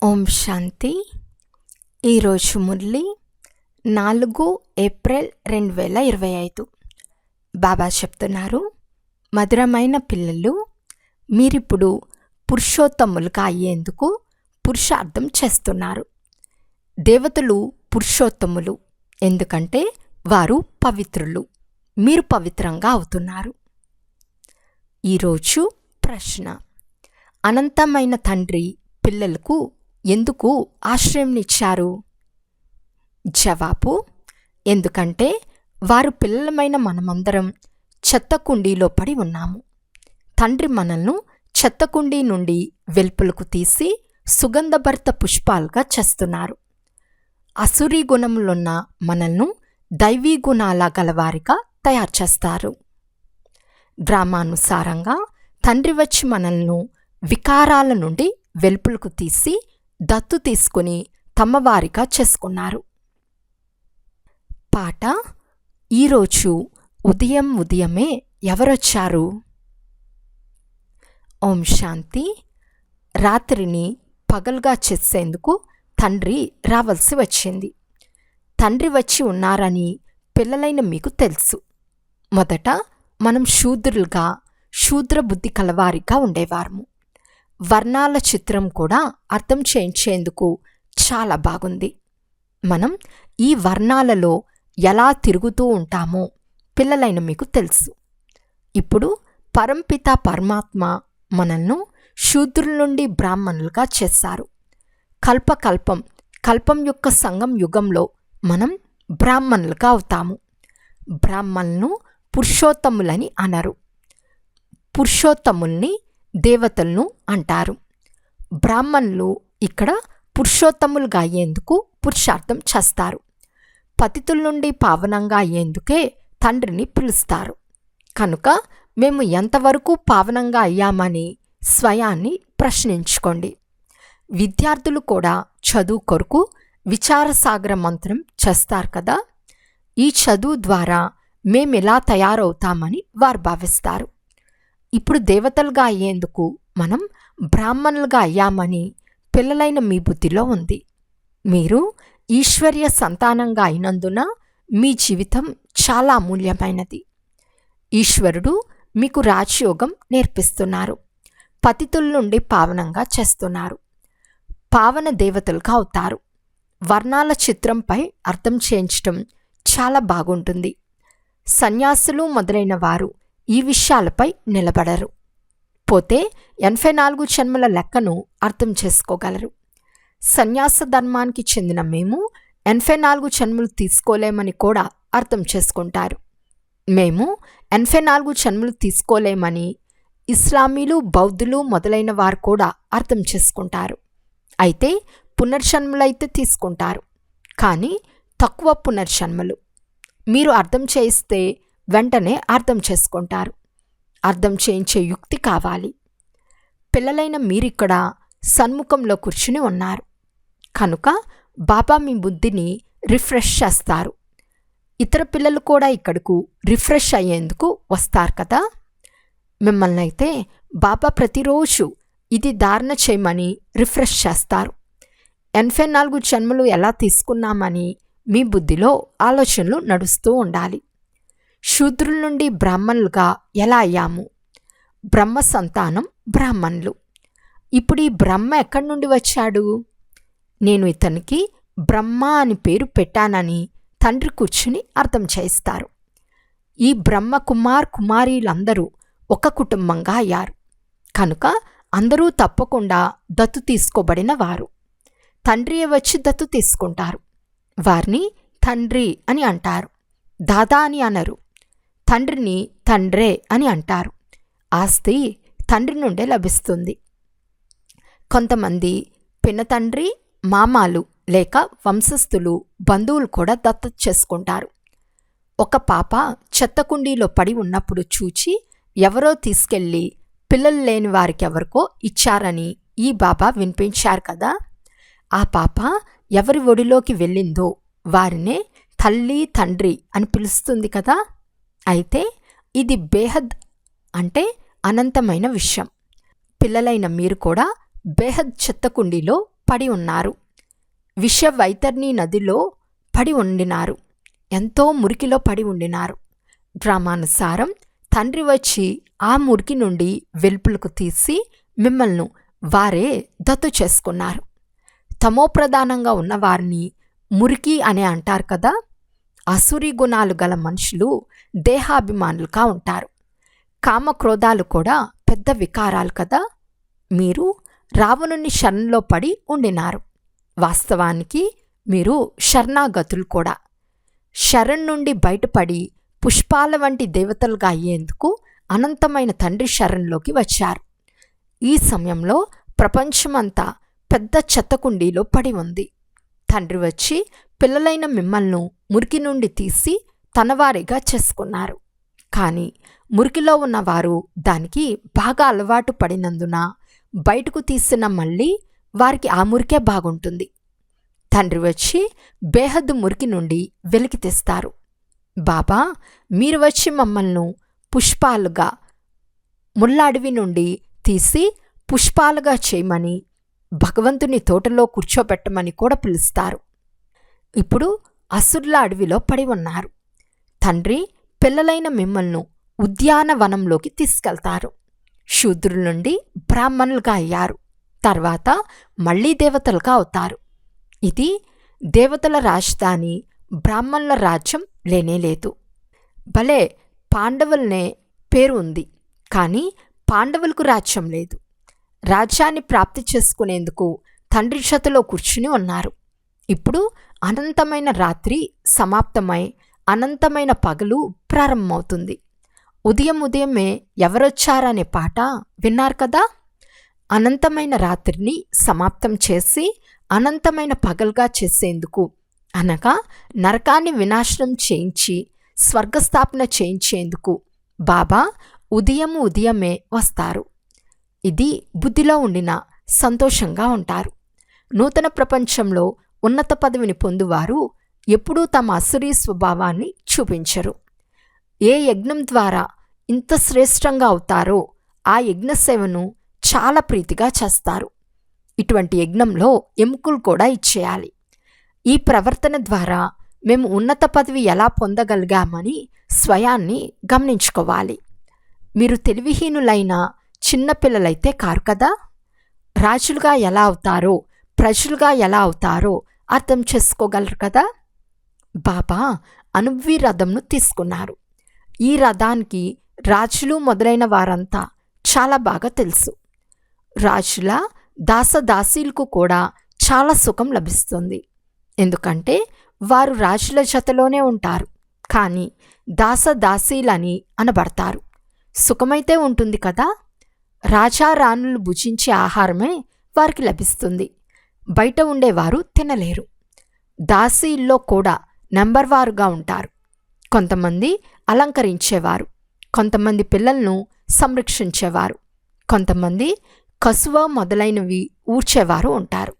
ఓం శాంతి. ఈరోజు మురళి 4 ఏప్రిల్ 2025. బాబా చెప్తున్నారు, మధురమైన పిల్లలు, మీరిప్పుడు పురుషోత్తములుగా అయ్యేందుకు పురుషార్థం చేస్తున్నారు. దేవతలు పురుషోత్తములు ఎందుకంటే వారు పవిత్రులు. మీరు పవిత్రంగా అవుతున్నారు. ఈరోజు ప్రశ్న: అనంతమైన తండ్రి పిల్లలకు ఎందుకు ఆశ్రయంనిచ్చారు? జవాబు: ఎందుకంటే వారు పిల్లలమైన మనమందరం చెత్త కుండీలో పడి ఉన్నాము. తండ్రి మనల్ని చెత్త కుండీ నుండి వెలుపలకు తీసి సుగంధభరిత పుష్పాలుగా చేస్తున్నారు. అసురీ గుణములున్న మనల్ని దైవీ గుణాల గలవారిగా తయారు చేస్తారు. డ్రామానుసారంగా తండ్రి వచ్చి మనల్ని వికారాల నుండి వెలుపలకు తీసి దత్తు తీసుకుని తమ వారిగా చేసుకున్నారు. పాట: ఈరోజు ఉదయమే ఎవరొచ్చారు? ఓం శాంతి. రాత్రిని పగలుగా చేసేందుకు తండ్రి రావాల్సి వచ్చింది. తండ్రి వచ్చి ఉన్నారని పిల్లలైన మీకు తెలుసు. మొదట మనం శూద్రులుగా, శూద్ర బుద్ధి కలవారిగా ఉండేవారము. వర్ణాల చిత్రం కూడా అర్థం చేయించేందుకు చాలా బాగుంది. మనం ఈ వర్ణాలలో ఎలా తిరుగుతూ ఉంటామో పిల్లలైన మీకు తెలుసు. ఇప్పుడు పరంపిత పరమాత్మ మనల్ని శూద్రుల నుండి బ్రాహ్మణులుగా చేశారు. కల్పం యొక్క సంగం యుగంలో మనం బ్రాహ్మణులుగా అవుతాము. బ్రాహ్మణులను పురుషోత్తములని అనరు. పురుషోత్తముల్ని దేవతలను అంటారు. బ్రాహ్మణులు ఇక్కడ పురుషోత్తములుగా అయ్యేందుకు పురుషార్థం చేస్తారు. పతితుల నుండి పావనంగా అయ్యేందుకే తండ్రిని పిలుస్తారు. కనుక మేము ఎంతవరకు పావనంగా అయ్యామని స్వయాన్ని ప్రశ్నించుకోండి. విద్యార్థులు కూడా చదువు కొరకు విచారసాగర మంత్రం చేస్తారు కదా. ఈ చదువు ద్వారా మేమెలా తయారవుతామని వారు భావిస్తారు. ఇప్పుడు దేవతలుగా అయ్యేందుకు మనం బ్రాహ్మణులుగా అయ్యామని పిల్లలైన మీ బుద్ధిలో ఉంది. మీరు ఈశ్వర్య సంతానంగా అయినందున మీ జీవితం చాలా అమూల్యమైనది. ఈశ్వరుడు మీకు రాజయోగం నేర్పిస్తున్నారు. పతితుల నుండి పావనంగా చేస్తున్నారు. పావన దేవతలుగా అవుతారు. వర్ణాల చిత్రంపై అర్థం చేయించటం చాలా బాగుంటుంది. సన్యాసులు మొదలైన వారు ఈ విషయాలపై నిలబడరు. పోతే 84 జన్మల లెక్కను అర్థం చేసుకోగలరు. సన్యాస ధర్మానికి చెందిన మేము 84 జన్మలు తీసుకోలేమని కూడా అర్థం చేసుకుంటారు. మేము 84 జన్మలు తీసుకోలేమని ఇస్లామీలు, బౌద్ధులు మొదలైన వారు కూడా అర్థం చేసుకుంటారు. అయితే పునర్జన్మలైతే తీసుకుంటారు, కానీ తక్కువ పునర్జన్మలు. మీరు అర్థం చేయిస్తే వెంటనే అర్థం చేసుకుంటారు. అర్థం చేయించే యుక్తి కావాలి. పిల్లలైన మీరిక్కడ సన్ముఖంలో కూర్చుని ఉన్నారు. కనుక బాబా మీ బుద్ధిని రిఫ్రెష్ చేస్తారు. ఇతర పిల్లలు కూడా ఇక్కడకు రిఫ్రెష్ అయ్యేందుకు వస్తారు కదా. మిమ్మల్ని అయితే బాబా ప్రతిరోజు ఇది ధారణ చేయమని రిఫ్రెష్ చేస్తారు. 84 జన్మలు ఎలా తీసుకున్నామని మీ బుద్ధిలో ఆలోచనలు నడుస్తూ ఉండాలి. శూద్రుల నుండి బ్రాహ్మణులుగా ఎలా అయ్యాము? బ్రహ్మ సంతానం బ్రాహ్మణులు. ఇప్పుడు ఈ బ్రహ్మ ఎక్కడి నుండి వచ్చాడు? నేను ఇతనికి బ్రహ్మ అని పేరు పెట్టానని తండ్రి కూర్చుని అర్థం చేయిస్తారు. ఈ బ్రహ్మ కుమారీలందరూ ఒక కుటుంబంగా అయ్యారు. కనుక అందరూ తప్పకుండా దత్తు తీసుకోబడిన వారు. తండ్రియే వచ్చి దత్తు తీసుకుంటారు. వారిని తండ్రి అని అంటారు, దాదా అని అనరు. తండ్రిని తండ్రే అని అంటారు. ఆస్తి తండ్రి నుండే లభిస్తుంది. కొంతమంది పినతండ్రి, మామాలు లేక వంశస్థులు, బంధువులు కూడా దత్తత చేసుకుంటారు. ఒక పాప చెత్త కుండీలో పడి ఉన్నప్పుడు చూచి ఎవరో తీసుకెళ్ళి పిల్లలు లేని వారికి ఎవరికో ఇచ్చారని ఈ బాబా వినిపించారు కదా. ఆ పాప ఎవరి ఒడిలోకి వెళ్ళిందో వారినే తల్లి, తండ్రి అని పిలుస్తుంది కదా. అయితే ఇది బేహద్ అంటే అనంతమైన విషయం. పిల్లలైన మీరు కూడా బేహద్ చెత్త కుండీలో పడి ఉన్నారు. విషవైతర్ణి నదిలో పడి ఉండినారు. ఎంతో మురికిలో పడి ఉండినారు. డ్రామానుసారం తండ్రి వచ్చి ఆ మురికి నుండి వెలుపులకు తీసి మిమ్మల్ని వారే దత్తు చేసుకున్నారు. తమోప్రధానంగా ఉన్నవారిని మురికి అని అంటారు కదా. అసురీ గుణాలు గల మనుషులు దేహాభిమానులుగా ఉంటారు. కామక్రోధాలు కూడా పెద్ద వికారాలు కదా. మీరు రావణుని శరణంలో పడి ఉండినారు. వాస్తవానికి మీరు శరణాగతులు కూడా. శరణ్ నుండి బయటపడి పుష్పాల వంటి దేవతలుగా అయ్యేందుకు అనంతమైన తండ్రి శరణ్లోకి వచ్చారు. ఈ సమయంలో ప్రపంచమంతా పెద్ద చెత్తకుండీలో పడి ఉంది. తండ్రి వచ్చి పిల్లలైన మిమ్మల్ని మురికి నుండి తీసి తనవారిగా చేసుకున్నారు. కానీ మురికిలో ఉన్నవారు దానికి బాగా అలవాటు పడినందున బయటకు తీసిన మళ్ళీ వారికి ఆ మురికే బాగుంటుంది. తండ్రి వచ్చి బేహద్దు మురికి నుండి వెలికి తెస్తారు. బాబా, మీరు వచ్చి మమ్మల్ని పుష్పాలుగా ముళ్ళ అడవి నుండి తీసి పుష్పాలుగా చేయమని, భగవంతుని తోటలో కూర్చోబెట్టమని కూడా పిలుస్తారు. ఇప్పుడు అసుర్ల అడవిలో పడి ఉన్నారు. తండ్రి పిల్లలైన మిమ్మల్ని ఉద్యానవనంలోకి తీసుకెళ్తారు. శూద్రుల నుండి బ్రాహ్మణులుగా అయ్యారు. తర్వాత మళ్ళీ దేవతలుగా అవుతారు. ఇది దేవతల రాజధాని, బ్రాహ్మణుల రాజ్యం లేనేలేదు. భలే పాండవులనే పేరు ఉంది, కానీ పాండవులకు రాజ్యం లేదు. రాజ్యాన్ని ప్రాప్తి చేసుకునేందుకు తండ్రి చేతిలో కూర్చుని ఉన్నారు. ఇప్పుడు అనంతమైన రాత్రి సమాప్తమై అనంతమైన పగలు ప్రారంభమవుతుంది. ఉదయమే ఎవరొచ్చారనే పాట విన్నారు కదా. అనంతమైన రాత్రిని సమాప్తం చేసి అనంతమైన పగలుగా చేసేందుకు, అనగా నరకాన్ని వినాశనం చేయించి స్వర్గస్థాపన చేయించేందుకు బాబా ఉదయమే వస్తారు. ఇది బుద్ధిలో ఉండిన సంతోషంగా ఉంటారు. నూతన ప్రపంచంలో ఉన్నత పదవిని పొందువారు ఎప్పుడూ తమ అసురీ స్వభావాన్ని చూపించరు. ఏ యజ్ఞం ద్వారా ఇంత శ్రేష్టంగా అవుతారో ఆ యజ్ఞ సేవను చాలా ప్రీతిగా చేస్తారు. ఇటువంటి యజ్ఞంలో ఎముకలు కూడా ఇచ్చేయాలి. ఈ ప్రవర్తన ద్వారా మేము ఉన్నత పదవి ఎలా పొందగలిగామని స్వయాన్ని గమనించుకోవాలి. మీరు తెలివిహీనులైన చిన్నపిల్లలైతే కారు కదా. రాజులుగా ఎలా అవుతారో, ప్రజలుగా ఎలా అవుతారో అర్థం చేసుకోగలరు కదా. బాబా అనువ్వి రథంను తీసుకున్నారు. ఈ రథానికి రాజులు మొదలైన వారంతా చాలా బాగా తెలుసు. రాజుల దాసదాసీలకు కూడా చాలా సుఖం లభిస్తుంది. ఎందుకంటే వారు రాజుల జతలోనే ఉంటారు, కానీ దాసదాసీలని అనబడతారు. సుఖమైతే ఉంటుంది కదా. రాజా రాణులు భుజించే ఆహారమే వారికి లభిస్తుంది. బయట ఉండేవారు తినలేరు. దాసీల్లో కూడా నెంబర్ వారుగా ఉంటారు. కొంతమంది అలంకరించేవారు, కొంతమంది పిల్లలను సంరక్షించేవారు, కొంతమంది కసువ మొదలైనవి ఊడ్చేవారు ఉంటారు.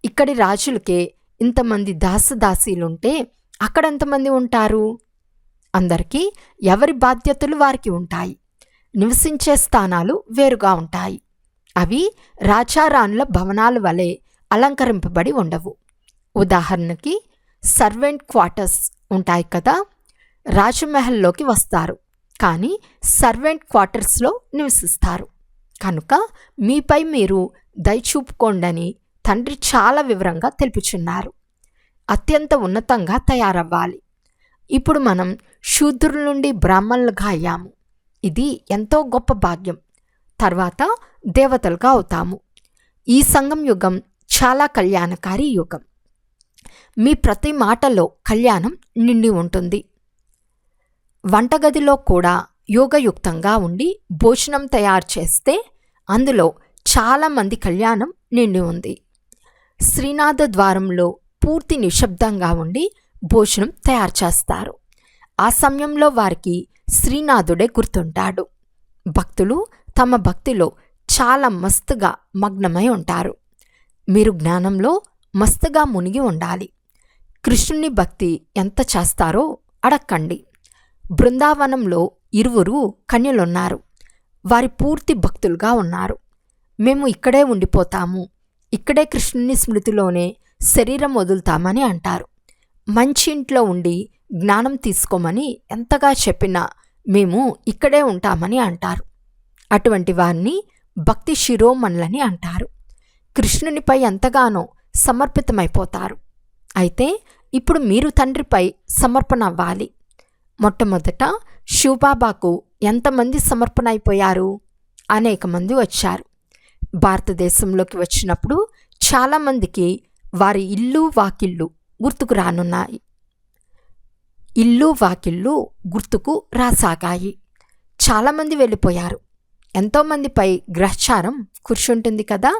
ఇక్కడి రాజులకే ఇంతమంది దాసదాసీలుంటే అక్కడెంతమంది ఉంటారు? అందరికీ ఎవరి బాధ్యతలు వారికి ఉంటాయి. నివసించే స్థానాలు వేరుగా ఉంటాయి. అవి రాజారాణుల భవనాల వలె అలంకరింపబడి ఉండవు. ఉదాహరణకి సర్వెంట్ క్వార్టర్స్ ఉంటాయి కదా. రాజమహల్లోకి వస్తారు, కానీ సర్వెంట్ క్వార్టర్స్లో నివసిస్తారు. కనుక మీపై మీరు దయచూపుకోండని తండ్రి చాలా వివరంగా తెలుపుచున్నారు. అత్యంత ఉన్నతంగా తయారవ్వాలి. ఇప్పుడు మనం శూద్రుల నుండి బ్రాహ్మణులుగా అయ్యాము. ఇది ఎంతో గొప్ప భాగ్యం. తర్వాత దేవతలుగా అవుతాము. ఈ సంగం యుగం చాలా కళ్యాణకారి యుగం. మీ ప్రతి మాటలో కళ్యాణం నిండి ఉంటుంది. వంటగదిలో కూడా యోగయుక్తంగా ఉండి భోజనం తయారు చేస్తే అందులో చాలామంది కళ్యాణం నిండి ఉంది. శ్రీనాథ ద్వారంలో పూర్తి నిశ్శబ్దంగా ఉండి భోజనం తయారు చేస్తారు. ఆ సమయంలో వారికి శ్రీనాథుడే గుర్తుంటాడు. భక్తులు తమ భక్తిలో చాలా మస్తుగా మగ్నమై ఉంటారు. మీరు జ్ఞానంలో మస్తుగా మునిగి ఉండాలి. కృష్ణుని భక్తి ఎంత చేస్తారో అడక్కండి. బృందావనంలో 2 కన్యలున్నారు. వారి పూర్తి భక్తులుగా ఉన్నారు. మేము ఇక్కడే ఉండిపోతాము, ఇక్కడే కృష్ణుని స్మృతిలోనే శరీరం వదులుతామని అంటారు. మంచి ఇంట్లో ఉండి జ్ఞానం తీసుకోమని ఎంతగా చెప్పినా మేము ఇక్కడే ఉంటామని అంటారు. అటువంటి వారిని భక్తి శిరోమణులని అంటారు. కృష్ణునిపై ఎంతగానో సమర్పితమైపోతారు. అయితే ఇప్పుడు మీరు తండ్రిపై సమర్పణ అవ్వాలి. మొట్టమొదట శివబాబాకు ఎంతమంది సమర్పణ అయిపోయారు? అనేక మంది వచ్చారు. భారతదేశంలోకి వచ్చినప్పుడు చాలామందికి వారి ఇల్లు వాకిళ్ళు గుర్తుకు రానున్నాయి. ఇల్లు వాకిళ్ళు గుర్తుకు రాసాగాయి. చాలామంది వెళ్ళిపోయారు. ఎంతోమందిపై గ్రహచారం కూర్చుంటుంది కదా.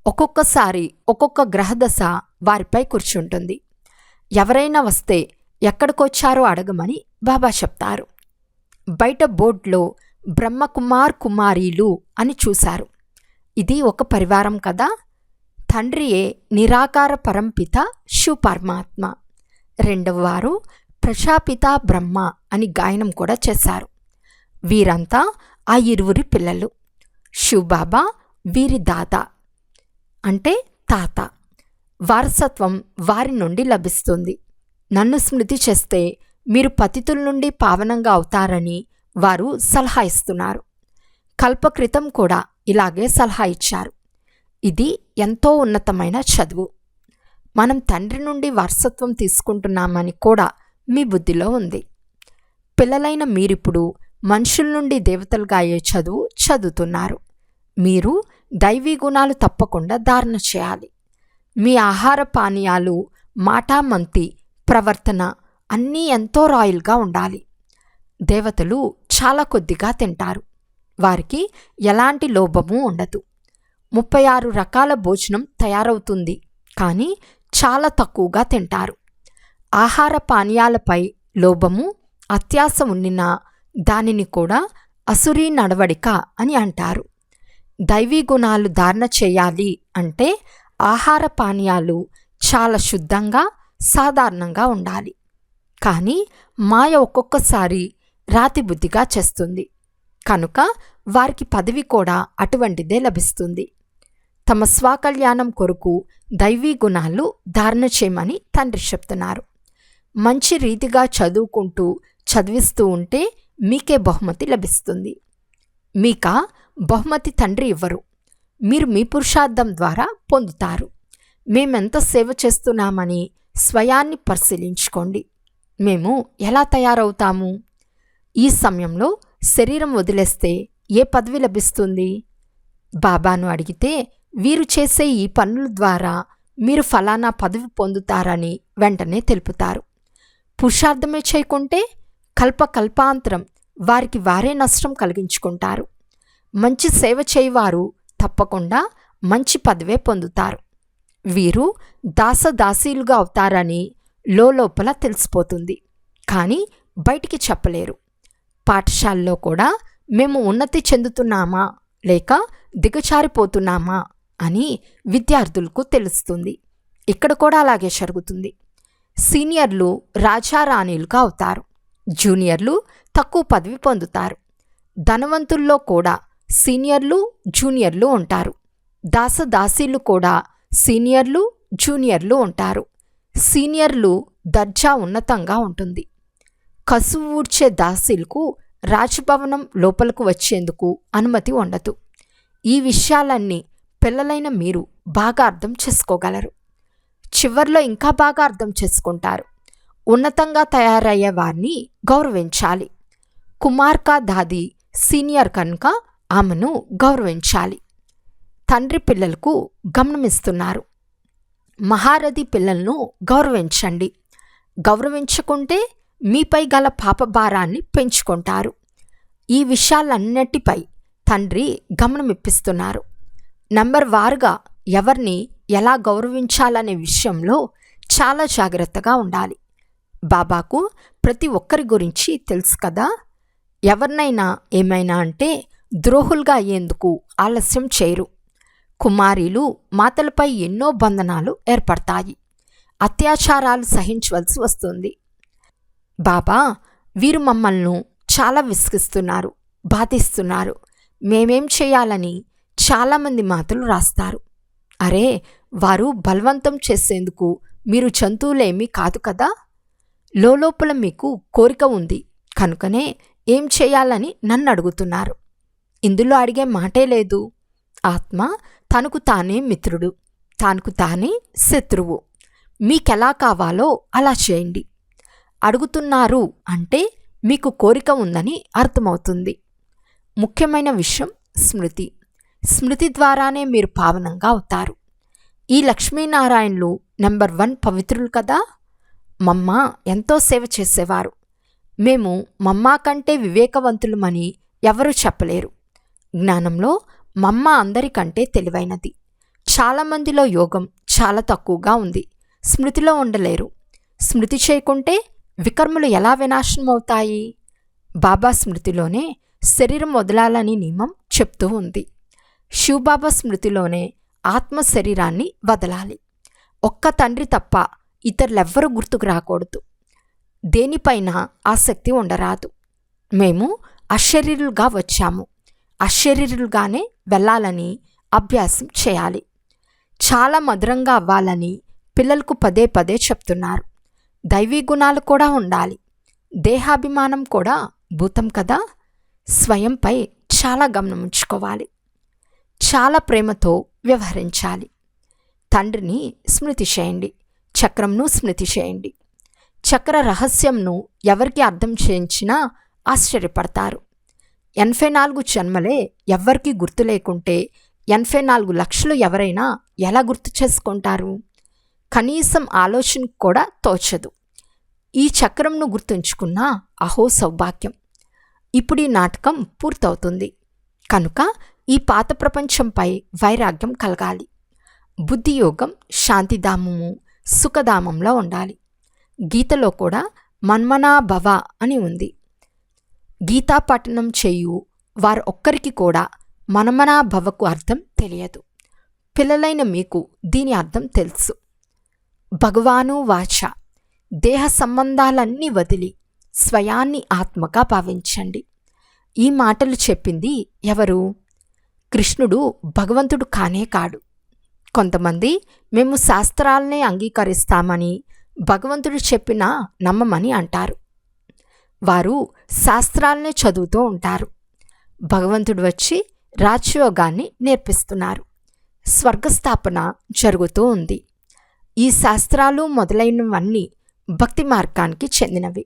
ఒక్కొక్కసారి ఒక్కొక్క గ్రహదశ వారిపై కూర్చుంటుంది. ఎవరైనా వస్తే ఎక్కడికొచ్చారో అడగమని బాబా చెప్తారు. బయట బోర్డులో బ్రహ్మకుమార్ కుమారీలు అని చూశారు. ఇది ఒక పరివారం కదా. తండ్రియే నిరాకార పరంపిత శివ పరమాత్మ. రెండవ వారు ప్రజాపిత బ్రహ్మ అని గాయనం కూడా చేశారు. వీరంతా ఆ ఇరువురి పిల్లలు. శివబాబా వీరి దాత అంటే తాత. వారసత్వం వారి నుండి లభిస్తుంది. నన్ను స్మృతి చేస్తే మీరు పతితుల నుండి పావనంగా అవుతారని వారు సలహా ఇస్తున్నారు. కల్పక్రితం కూడా ఇలాగే సలహా ఇచ్చారు. ఇది ఎంతో ఉన్నతమైన చదువు. మనం తండ్రి నుండి వారసత్వం తీసుకుంటున్నామని కూడా మీ బుద్ధిలో ఉంది. పిల్లలైన మీరిప్పుడు మనుషుల నుండి దేవతలుగా అయ్యే చదువు చదువుతున్నారు. మీరు దైవీ గుణాలు తప్పకుండా ధారణ చేయాలి. మీ ఆహార పానీయాలు, మాటామంతి, ప్రవర్తన అన్నీ ఎంతో రాయల్గా ఉండాలి. దేవతలు చాలా కొద్దిగా తింటారు. వారికి ఎలాంటి లోభము ఉండదు. 36 రకాల భోజనం తయారవుతుంది, కానీ చాలా తక్కువగా తింటారు. ఆహార పానీయాలపై లోభము, అత్యాశ ఉండినా దానిని కూడా అసురీ నడవడిక అని అంటారు. దైవీ గుణాలు ధారణ చేయాలి అంటే ఆహార పానీయాలు చాలా శుద్ధంగా, సాధారణంగా ఉండాలి. కానీ మాయ ఒక్కొక్కసారి రాతిబుద్ధిగా చేస్తుంది. కనుక వారికి పదవి కూడా అటువంటిదే లభిస్తుంది. తమ స్వకల్యాణం కొరకు దైవీ గుణాలు ధారణ చేయమని తండ్రి చెప్తున్నారు. మంచి రీతిగా చదివిస్తూ ఉంటే మీకే బహుమతి లభిస్తుంది. మీక బహుమతి తండ్రి ఇవ్వరు, మీరు మీ పురుషార్థం ద్వారా పొందుతారు. మేమెంత సేవ చేస్తున్నామని స్వయాన్ని పరిశీలించుకోండి. మేము ఎలా తయారవుతాము? ఈ సమయంలో శరీరం వదిలేస్తే ఏ పదవి లభిస్తుంది? బాబాను అడిగితే వీరు చేసే ఈ పనుల ద్వారా మీరు ఫలానా పదవి పొందుతారని వెంటనే తెలుపుతారు. పురుషార్థమే చేయకుంటే కల్పాంతరం వారికి వారే నష్టం కలిగించుకుంటారు. మంచి సేవ చేయవారు తప్పకుండా మంచి పదవే పొందుతారు. వీరు దాసదాసీలుగా అవుతారని లోపల తెలిసిపోతుంది, కానీ బయటికి చెప్పలేరు. పాఠశాలలో కూడా మేము ఉన్నతి చెందుతున్నామా లేక దిగజారిపోతున్నామా అని విద్యార్థులకు తెలుస్తుంది. ఇక్కడ కూడా అలాగే జరుగుతుంది. సీనియర్లు రాజారాణీలుగా అవుతారు, జూనియర్లు తక్కువ పదవి పొందుతారు. ధనవంతుల్లో కూడా సీనియర్లు, జూనియర్లు ఉంటారు. దాసదాసీలు కూడా సీనియర్లు, జూనియర్లు ఉంటారు. సీనియర్లు దర్జా ఉన్నతంగా ఉంటుంది. కసువు ఊడ్చే దాసీలకు రాజభవనం లోపలకు వచ్చేందుకు అనుమతి ఉండదు. ఈ విషయాలన్నీ పిల్లలైన మీరు బాగా అర్థం చేసుకోగలరు. చివర్లో ఇంకా బాగా అర్థం చేసుకుంటారు. ఉన్నతంగా తయారయ్యే వారిని గౌరవించాలి. కుమార్కా దాది సీనియర్ కనుక ఆమెను గౌరవించాలి. తండ్రి పిల్లలకు గమనమిస్తున్నారు. మహారథి పిల్లలను గౌరవించండి. గౌరవించకుంటే మీపై గల పాపభారాన్ని పెంచుకుంటారు. ఈ విషయాలన్నిటిపై తండ్రి గమనమిప్పిస్తున్నారు. నంబర్ వారుగా ఎవరిని ఎలా గౌరవించాలనే విషయంలో చాలా జాగ్రత్తగా ఉండాలి. బాబాకు ప్రతి ఒక్కరి గురించి తెలుసు కదా. ఎవరినైనా ఏమైనా అంటే ద్రోహులుగా అయ్యేందుకు ఆలస్యం చేయరు. కుమారీలు మాతలపై ఎన్నో బంధనాలు ఏర్పడతాయి. అత్యాచారాలు సహించవలసి వస్తుంది. బాబా వీరు మమ్మల్ని చాలా విసిగిస్తున్నారు, బాధిస్తున్నారు, మేమేం చేయాలని చాలామంది మాతలు రాస్తారు. అరే, వారు బలవంతం చేసేందుకు మీరు జంతువులేమీ కాదు కదా. లోపల మీకు కోరిక ఉంది కనుకనే ఏం చేయాలని నన్ను అడుగుతున్నారు. ఇందులో అడిగే మాటే లేదు. ఆత్మ తనకు తానే మిత్రుడు, తనకు తానే శత్రువు. మీకెలా కావాలో అలా చేయండి. అడుగుతున్నారు అంటే మీకు కోరిక ఉందని అర్థమవుతుంది. ముఖ్యమైన విషయం స్మృతి. స్మృతి ద్వారానే మీరు పావనంగా అవుతారు. ఈ లక్ష్మీనారాయణులు నెంబర్ 1 పవిత్రులు కదా. మమ్మ ఎంతో సేవ చేసేవారు. మేము మమ్మ కంటే వివేకవంతులమని ఎవరూ చెప్పలేరు. జ్ఞానంలో మమ్మ అందరికంటే తెలివైనది. చాలామందిలో యోగం చాలా తక్కువగా ఉంది. స్మృతిలో ఉండలేరు. స్మృతి చేయకుంటే వికర్మలు ఎలా వినాశనం అవుతాయి? బాబా స్మృతిలోనే శరీరం వదలాలని నియమం చెప్తూ ఉంది. శివబాబా స్మృతిలోనే ఆత్మ శరీరాన్ని వదలాలి. ఒక్క తండ్రి తప్ప ఇతరులెవ్వరూ గుర్తుకు రాకూడదు. దేనిపైన ఆసక్తి ఉండరాదు. మేము అశరీరులుగా వచ్చాము, అశరీరులుగానే వెళ్ళాలని అభ్యాసం చేయాలి. చాలా మధురంగా అవ్వాలని పిల్లలకు పదే పదే చెప్తున్నారు. దైవీ గుణాలు కూడా ఉండాలి. దేహాభిమానం కూడా భూతం కదా. స్వయంపై చాలా గమనం ఉంచుకోవాలి. చాలా ప్రేమతో వ్యవహరించాలి. తండ్రిని స్మృతి చేయండి, చక్రంను స్మృతి చేయండి. చక్ర రహస్యంను ఎవరికి అర్థం చేయించినా ఆశ్చర్యపడతారు. 84 జన్మలే ఎవ్వరికీ గుర్తు లేకుంటే 84 లక్షలు ఎవరైనా ఎలా గుర్తు చేసుకుంటారు? కనీసం ఆలోచన కూడా తోచదు. ఈ చక్రంను గుర్తుంచుకున్నా అహో సౌభాగ్యం. ఇప్పుడు ఈ నాటకం పూర్తవుతుంది కనుక ఈ పాత ప్రపంచంపై వైరాగ్యం కలగాలి. బుద్ధియోగం శాంతిధామము, సుఖధామంలో ఉండాలి. గీతలో కూడా మన్మనా భవ అని ఉంది. గీతా పఠనం చేయు వారు ఒక్కరికి కూడా మన్మనా భవకు అర్థం తెలియదు. పిల్లలైన మీకు దీని అర్థం తెలుసు. భగవాను వాచ, దేహ సంబంధాలన్నీ వదిలి స్వయాన్ని ఆత్మగా భావించండి. ఈ మాటలు చెప్పింది ఎవరు? కృష్ణుడు భగవంతుడు కానే కాడు. కొంతమంది మేము శాస్త్రాలనే అంగీకరిస్తామని భగవంతుడు చెప్పినా నమ్మమని అంటారు. వారు శాస్త్రాలనే చదువుతూ ఉంటారు. భగవంతుడు వచ్చి రాజయోగాన్ని నేర్పిస్తున్నారు. స్వర్గస్థాపన జరుగుతూ ఉంది. ఈ శాస్త్రాలు మొదలైనవన్నీ భక్తి మార్గానికి చెందినవి.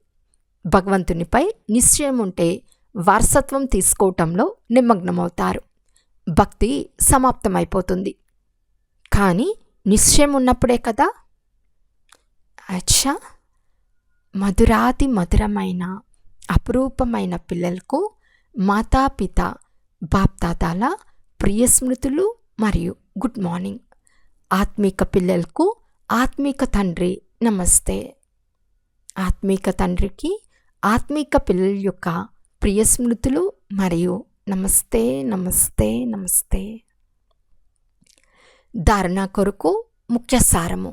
భగవంతునిపై నిశ్చయం ఉంటే వారసత్వం తీసుకోవటంలో నిమగ్నమవుతారు. భక్తి సమాప్తమైపోతుంది. కానీ నిశ్చయం ఉన్నప్పుడే కదా. అచ్చా, మధురాతి మధురమైన అపురూపమైన పిల్లలకు మాతాపిత బాప్దాదాల ప్రియ స్మృతులు మరియు గుడ్ మార్నింగ్. ఆత్మీక పిల్లలకు ఆత్మీక తండ్రి నమస్తే. ఆత్మీక తండ్రికి ఆత్మీక పిల్లల యొక్క ప్రియ స్మృతులు మరియు నమస్తే నమస్తే నమస్తే. ధారణ కొరకు ముఖ్య సారము.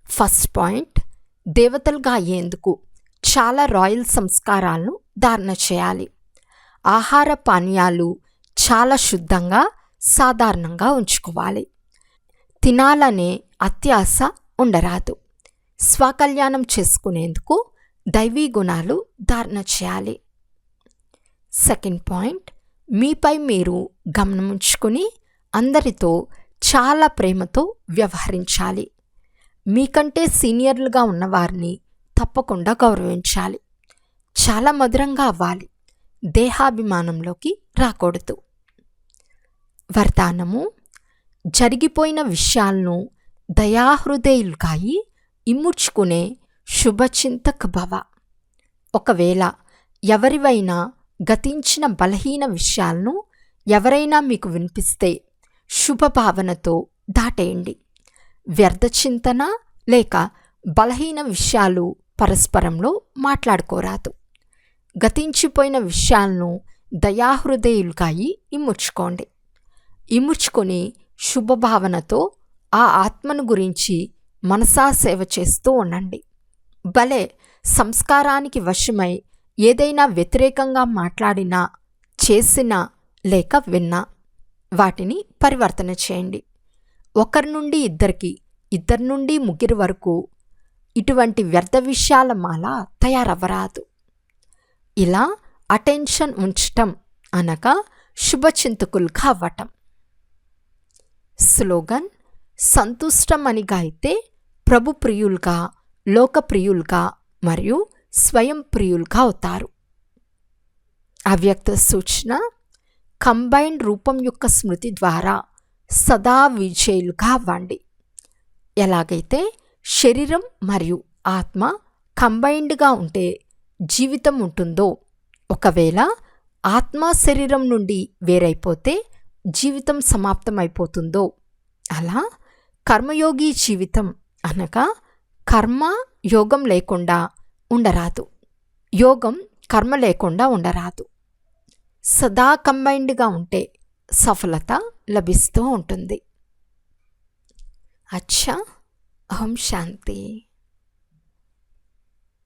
ఫస్ట్ పాయింట్, దేవతలుగా అయ్యేందుకు చాలా రాయల్ సంస్కారాలను ధారణ చేయాలి. ఆహార పానీయాలు చాలా శుద్ధంగా సాధారణంగా ఉంచుకోవాలి. తినాలనే అత్యాశ ఉండరాదు. స్వకల్యాణం చేసుకునేందుకు దైవీ గుణాలు ధారణ చేయాలి. సెకండ్ పాయింట్, మీపై మీరు గమనముంచుకుని అందరితో చాలా ప్రేమతో వ్యవహరించాలి. మీకంటే సీనియర్లుగా ఉన్నవారిని తప్పకుండా గౌరవించాలి. చాలా మధురంగా అవ్వాలి. దేహాభిమానంలోకి రాకూడదు. వరదానము: జరిగిపోయిన విషయాలను దయాహృదయులుగా ఇముడ్చుకునే శుభచింతక భవ. ఒకవేళ ఎవరివైనా గతించిన బలహీన విషయాలను ఎవరైనా మీకు వినిపిస్తే శుభభావనతో దాటేయండి. వ్యర్థ చింతన లేక బలహీన విషయాలు పరస్పరంలో మాట్లాడుకోరాదు. గతించిపోయిన విషయాలను దయాహృదయులుగా ఇముడ్చుకోండి. ఇముడ్చుకొని శుభభావనతో ఆ ఆత్మను గురించి మనసా సేవ చేస్తూ ఉండండి. భలే సంస్కారానికి వశమై ఏదైనా వ్యతిరేకంగా మాట్లాడినా, చేసినా లేక విన్నా వాటిని పరివర్తన చేయండి. ఒకరి నుండి ఇద్దరికి, ఇద్దరి నుండి ముగ్గురి వరకు ఇటువంటి వ్యర్థ విషయాల మాల తయారవ్వరాదు. ఇలా అటెన్షన్ ఉంచటం అనగా శుభచింతకులుగా అవ్వటం. స్లోగన్: సంతుష్టమనిగా అయితే ప్రభు ప్రియులుగా, లోకప్రియులుగా మరియు స్వయం ప్రియులుగా అవుతారు. అవ్యక్త సూచన: కంబైన్డ్ రూపం యొక్క స్మృతి ద్వారా సదా విజయులుగా అవ్వండి. ఎలాగైతే శరీరం మరియు ఆత్మ కంబైన్డ్గా ఉంటే జీవితం ఉంటుందో, ఒకవేళ ఆత్మ శరీరం నుండి వేరైపోతే జీవితం సమాప్తమైపోతుందో, అలా కర్మయోగి జీవితం అనగా కర్మ యోగం లేకుండా ఉండరాదు, యోగం కర్మ లేకుండా ఉండరాదు. సదా కంబైన్డ్గా ఉంటే సఫలత లభిస్తూ ఉంటుంది. అచ్చా, ఓం శాంతి.